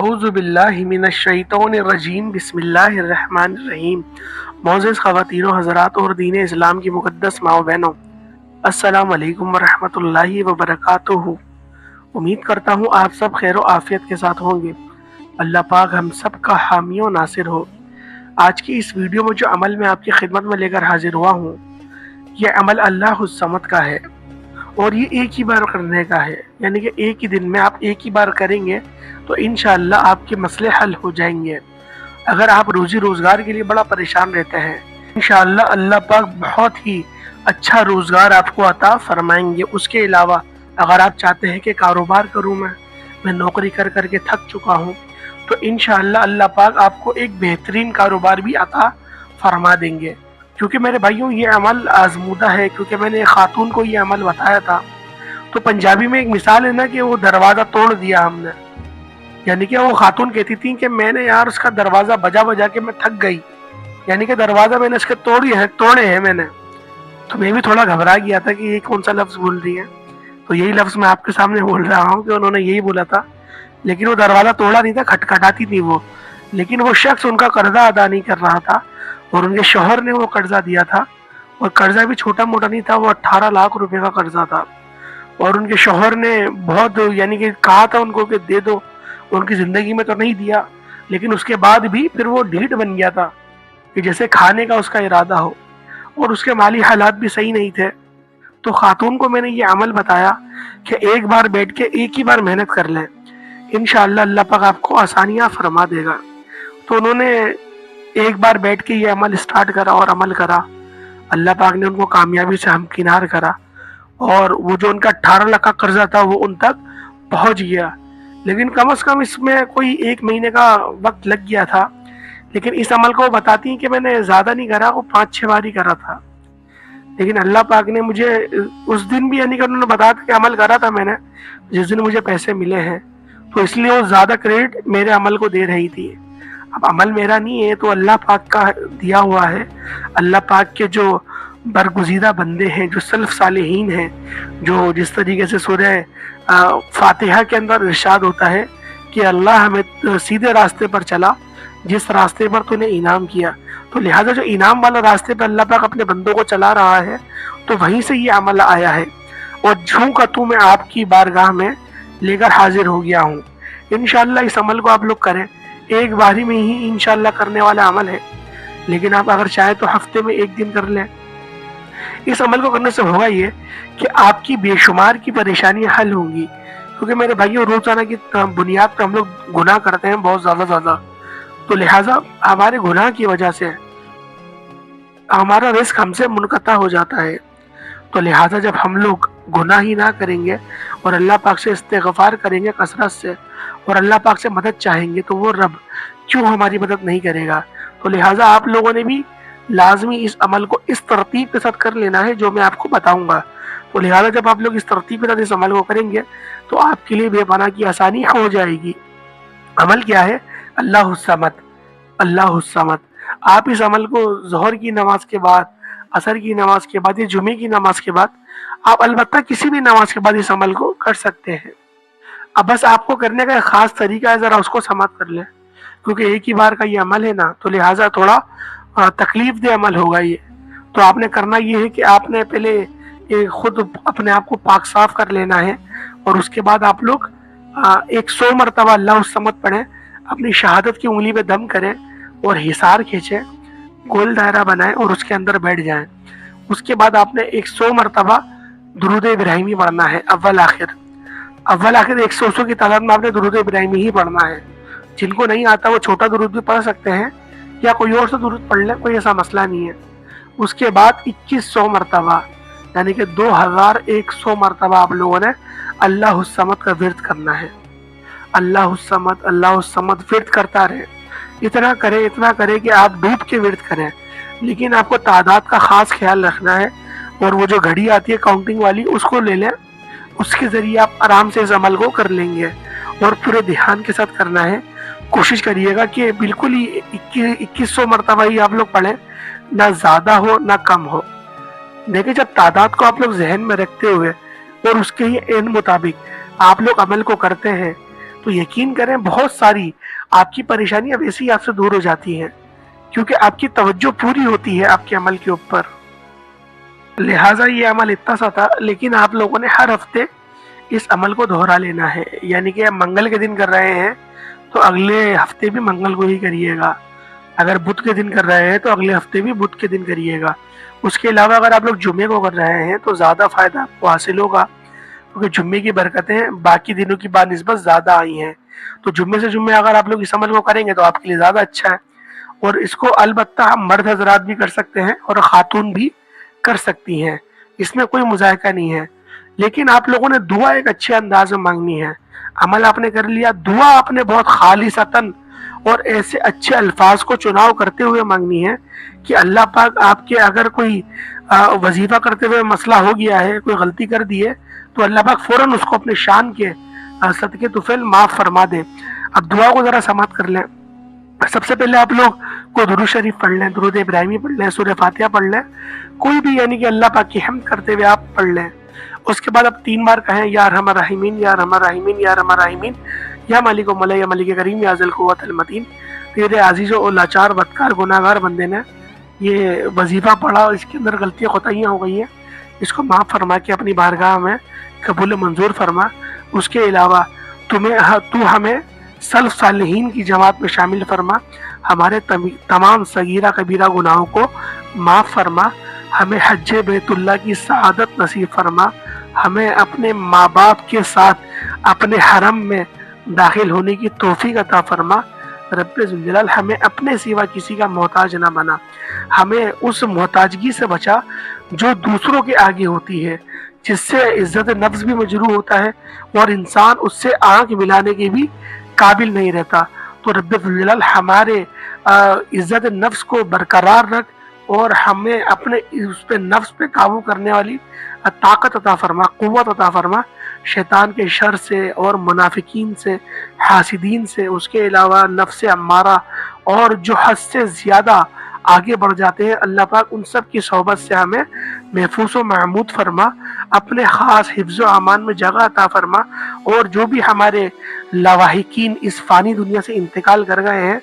اعوذ باللہ من الشیطان الرجیم بسم اللہ الرحمن الرحیم۔ معزز خواتین و حضرات اور دین اسلام کی مقدس ماں و بہنوں، السلام علیکم ورحمۃ اللہ وبرکاتہ۔ امید کرتا ہوں آپ سب خیر و عافیت کے ساتھ ہوں گے۔ اللہ پاک ہم سب کا حامی و ناصر ہو۔ آج کی اس ویڈیو میں جو عمل میں آپ کی خدمت میں لے کر حاضر ہوا ہوں، یہ عمل اللہ الصمد کا ہے اور یہ ایک ہی بار کرنے کا ہے، یعنی کہ ایک ہی دن میں آپ ایک ہی بار کریں گے تو انشاءاللہ آپ کے مسئلے حل ہو جائیں گے۔ اگر آپ روزی روزگار کے لیے بڑا پریشان رہتے ہیں، انشاءاللہ اللہ پاک بہت ہی اچھا روزگار آپ کو عطا فرمائیں گے۔ اس کے علاوہ اگر آپ چاہتے ہیں کہ کاروبار کروں میں نوکری کر کر کے تھک چکا ہوں، تو انشاءاللہ اللہ پاک آپ کو ایک بہترین کاروبار بھی عطا فرما دیں گے۔ کیونکہ میرے بھائیوں یہ عمل آزمودہ ہے، کیونکہ میں نے ایک خاتون کو یہ عمل بتایا تھا، تو پنجابی میں ایک مثال ہے نا کہ وہ دروازہ توڑ دیا ہم نے، یعنی کہ وہ خاتون کہتی تھی کہ میں نے یار اس کا دروازہ بجا بجا کے میں تھک گئی، یعنی کہ دروازہ میں نے اس کے توڑے ہیں میں نے۔ تو میں بھی تھوڑا گھبرا گیا تھا کہ یہ کون سا لفظ بول رہی ہے، تو یہی لفظ میں آپ کے سامنے بول رہا ہوں کہ انہوں نے یہی بولا تھا، لیکن وہ دروازہ توڑا نہیں تھا، کھٹکھٹاتی تھی وہ، لیکن وہ شخص ان کا قرضہ ادا نہیں کر رہا تھا اور ان کے شوہر نے وہ قرضہ دیا تھا، اور قرضہ بھی چھوٹا موٹا نہیں تھا، وہ 18 لاکھ روپے کا قرضہ تھا، اور ان کے شوہر نے بہت یعنی کہ کہا تھا ان کو کہ دے دو، ان کی زندگی میں تو نہیں دیا، لیکن اس کے بعد بھی پھر وہ ڈھیٹ بن گیا تھا کہ جیسے کھانے کا اس کا ارادہ ہو، اور اس کے مالی حالات بھی صحیح نہیں تھے۔ تو خاتون کو میں نے یہ عمل بتایا کہ ایک بار بیٹھ کے ایک ہی بار محنت کر لیں، انشاءاللہ اللہ پاک آپ کو آسانیاں فرما دے گا۔ تو انہوں نے ایک بار بیٹھ کے یہ عمل اسٹارٹ کرا اور عمل کرا، اللہ پاک نے ان کو کامیابی سے ہمکنار کرا، اور وہ جو ان کا 18 لاکھ کا قرضہ تھا وہ ان تک پہنچ گیا، لیکن کم از کم اس میں کوئی 1 مہینے کا وقت لگ گیا تھا۔ لیکن اس عمل کو بتاتی ہیں کہ میں نے زیادہ نہیں کرا، وہ 5-6 بار ہی کرا تھا، لیکن اللہ پاک نے مجھے اس دن بھی یعنی کہ انہوں نے بتایا تھا کہ عمل کرا تھا میں نے، جس دن مجھے پیسے ملے ہیں، تو اس لیے وہ زیادہ کریڈٹ میرے عمل کو دے رہی تھی۔ اب عمل میرا نہیں ہے تو اللہ پاک کا دیا ہوا ہے۔ اللہ پاک کے جو برگزیدہ بندے ہیں، جو سلف صالحین ہیں، جو جس طریقے سے سورہ فاتحہ کے اندر ارشاد ہوتا ہے کہ اللہ ہمیں سیدھے راستے پر چلا جس راستے پر تو نے انعام کیا، تو لہٰذا جو انعام والا راستے پر اللہ پاک اپنے بندوں کو چلا رہا ہے، تو وہیں سے یہ عمل آیا ہے، اور جھوں کا تو میں آپ کی بارگاہ میں لے کر حاضر ہو گیا ہوں۔ انشاءاللہ اس عمل کو آپ لوگ کریں، ایک باری میں ہی انشاءاللہ کرنے والا عمل ہے، لیکن آپ اگر چاہیں تو ہفتے میں 1 دن کر لیں۔ اس عمل کو کرنے سے ہوگا یہ کہ آپ کی بے شمار کی پریشانیاں حل ہوں گی، کیونکہ میرے بھائیوں روزانہ کی بنیاد پہ ہم لوگ گناہ کرتے ہیں بہت زیادہ، تو لہٰذا ہمارے گناہ کی وجہ سے ہمارا رزق ہم سے منقطع ہو جاتا ہے، تو لہٰذا جب ہم لوگ گناہ ہی نہ کریں گے اور اللہ پاک سے استغفار کریں گے کثرت سے، اور اللہ پاک سے مدد چاہیں گے، تو وہ رب کیوں ہماری مدد نہیں کرے گا؟ تو لہٰذا آپ لوگوں نے بھی لازمی اس عمل کو اس ترتیب کے ساتھ کر لینا ہے جو میں آپ کو بتاؤں گا۔ تو لہٰذا جب آپ لوگ اس ترتیب کے ساتھ اس عمل کو کریں گے تو آپ کے لیے بے پناہ کی آسانی ہو جائے گی۔ عمل کیا ہے؟ اللہ الصمد، اللہ الصمد۔ آپ اس عمل کو ظہر کی نماز کے بعد، عصر کی نماز کے بعد یا جمعے کی نماز کے بعد، آپ البتہ کسی بھی نماز کے بعد اس عمل کو کر سکتے ہیں۔ اب بس آپ کو کرنے کا ایک خاص طریقہ ہے، ذرا اس کو سماعت کر لیں، کیونکہ ایک ہی بار کا یہ عمل ہے نا، تو لہٰذا تھوڑا تکلیف دہ عمل ہوگا یہ۔ تو آپ نے کرنا یہ ہے کہ آپ نے پہلے خود اپنے آپ کو پاک صاف کر لینا ہے، اور اس کے بعد آپ لوگ 100 مرتبہ اللہ الصمد پڑھیں، اپنی شہادت کی انگلی پہ دم کریں اور حصار کھینچیں، گول دائرہ بنائیں اور اس کے اندر بیٹھ جائیں۔ اس کے بعد آپ نے 100 مرتبہ درود ابراہیمی پڑھنا ہے، اول آخر 100 کی تعداد میں آپ نے درود ابراہیمی ہی پڑھنا ہے۔ جن کو نہیں آتا وہ چھوٹا درود بھی پڑھ سکتے ہیں یا کوئی اور سے درود پڑھ لیں، کوئی ایسا مسئلہ نہیں ہے۔ اس کے بعد 2100 مرتبہ یعنی کہ 2100 مرتبہ آپ لوگوں نے اللہ الصمد کا ورد کرنا ہے۔ اللہ الصمد، اللہ الصمد ورد کرتا رہے، اتنا کرے کہ آپ ڈوب کے ورد کریں، لیکن آپ کو تعداد کا خاص خیال رکھنا ہے، اور وہ جو گھڑی آتی ہے کاؤنٹنگ والی اس کو لے لیں، اس کے ذریعے آپ آرام سے اس عمل کو کر لیں گے، اور پورے دھیان کے ساتھ کرنا ہے۔ کوشش کریے گا کہ بالکل ہی 2100 مرتبہ ہی آپ لوگ پڑھیں، نہ زیادہ ہو نہ کم ہو۔ دیکھیں جب تعداد کو آپ لوگ ذہن میں رکھتے ہوئے اور اس کے ہی عین مطابق آپ لوگ عمل کو کرتے ہیں، تو یقین کریں بہت ساری آپ کی پریشانیاں ویسے ہی آپ سے دور ہو جاتی ہیں، کیونکہ آپ کی توجہ پوری ہوتی ہے آپ کے عمل کے اوپر۔ لہٰذا یہ عمل اتنا سا تھا، لیکن آپ لوگوں نے ہر ہفتے اس عمل کو دہرا لینا ہے، یعنی کہ آپ منگل کے دن کر رہے ہیں تو اگلے ہفتے بھی منگل کو ہی کریے گا، اگر بدھ کے دن کر رہے ہیں تو اگلے ہفتے بھی بدھ کے دن کریے گا۔ اس کے علاوہ اگر آپ لوگ جمعے کو کر رہے ہیں تو زیادہ فائدہ آپ کو حاصل ہوگا، کیونکہ جمعے کی برکتیں باقی دنوں کی بنسبت زیادہ آئی ہیں، تو جمعے سے جمعے اگر آپ لوگ اس عمل کو کریں گے تو آپ کے لیے زیادہ اچھا ہے۔ اور اس کو البتہ ہم مرد حضرات بھی کر سکتے ہیں اور خاتون بھی کر سکتی ہیں، اس میں کوئی مذائقہ نہیں ہے، لیکن آپ لوگوں نے دعا ایک اچھے انداز میں مانگنی ہے۔ عمل آپ نے کر لیا، دعا آپ نے بہت خالصتاً اور ایسے اچھے الفاظ کو چناؤ کرتے ہوئے مانگنی ہے کہ اللہ پاک آپ کے اگر کوئی وظیفہ کرتے ہوئے مسئلہ ہو گیا ہے، کوئی غلطی کر دی ہے، تو اللہ پاک فوراً اس کو اپنے شان کے صدقے طفیل معاف فرما دے۔ اب دعا کو ذرا سماعت کر لیں۔ سب سے پہلے آپ لوگ کو درود شریف پڑھ لیں، درود ابراہیمی پڑھ لیں، سورہ فاتحہ پڑھ لیں، کوئی بھی یعنی کہ اللہ پاک کی حمد کرتے ہوئے آپ پڑھ لیں۔ اس کے بعد آپ 3 بار کہیں یا ارحم الراحمین یا ارحم الراحمین یا ارحم الراحمین یا مالک و مولا یا ملک کریم یا ذی القوۃ المتین۔ میرے عزیز و لاچار بدکار گناہگار بندے نے یہ وظیفہ پڑھا، اس کے اندر غلطیاں خطائیاں ہو گئی ہیں، اس کو معاف فرما کے اپنی بارگاہ میں قبول منظور فرما۔ اس کے علاوہ تو ہمیں سلف صالحین کی جماعت میں شامل فرما، ہمارے تمام صغیرہ کبیرہ گناہوں کو معاف فرما، ہمیں حج بیت اللہ کی سعادت نصیب فرما، ہمیں اپنے ماں باپ کے ساتھ اپنے حرم میں داخل ہونے کی توفیق عطا فرما۔ رب ذوالجلال ہمیں اپنے سوا کسی کا محتاج نہ بنا، ہمیں اس محتاجگی سے بچا جو دوسروں کے آگے ہوتی ہے، جس سے عزت نفس بھی مجروح ہوتا ہے اور انسان اس سے آنکھ ملانے کے بھی قابل نہیں رہتا۔ تو رب ذوالجلال ہمارے عزت نفس کو برقرار رکھ اور ہمیں اپنے اس پہ نفس پہ قابو کرنے والی طاقت عطا فرما، قوت عطا فرما، شیطان کے شر سے اور منافقین سے، حاسدین سے، اس کے علاوہ نفس امارہ اور جو حد سے زیادہ آگے بڑھ جاتے ہیں، اللہ پاک ان سب کی صحبت سے ہمیں محفوظ و محمود فرما، اپنے خاص حفظ و امان میں جگہ عطا فرما، اور جو بھی ہمارے لواحقین اس فانی دنیا سے انتقال کر گئے ہیں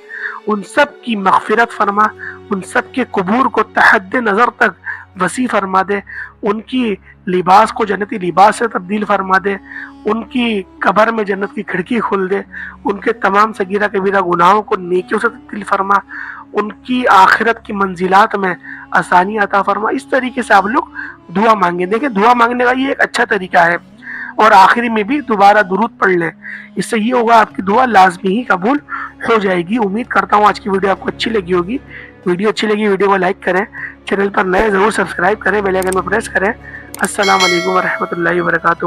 ان سب کی مغفرت فرما، ان سب کے قبور کو تحد نظر تک وسیع فرما دے، ان کی لباس کو جنتی لباس سے تبدیل فرما دے، ان کی قبر میں جنت کی کھڑکی کھول دے، ان کے تمام صغیرہ کبیرہ گناہوں کو نیکیوں سے تبدیل فرما، ان کی آخرت کی منزلات میں آسانی عطا فرما۔ اس طریقے سے آپ لوگ دعا مانگیں۔ دیکھیں دعا مانگنے کا یہ ایک اچھا طریقہ ہے، اور آخری میں بھی دوبارہ درود پڑھ لیں، اس سے یہ ہوگا آپ کی دعا لازمی ہی قبول ہو جائے گی۔ امید کرتا ہوں آج کی ویڈیو آپ کو اچھی لگی ہوگی۔ ویڈیو اچھی لگی ویڈیو کو لائک کریں، چینل پر نئے ضرور سبسکرائب کریں، بیل آئیکن میں پریس کریں۔ السلام علیکم ورحمۃ اللہ وبرکاتہ۔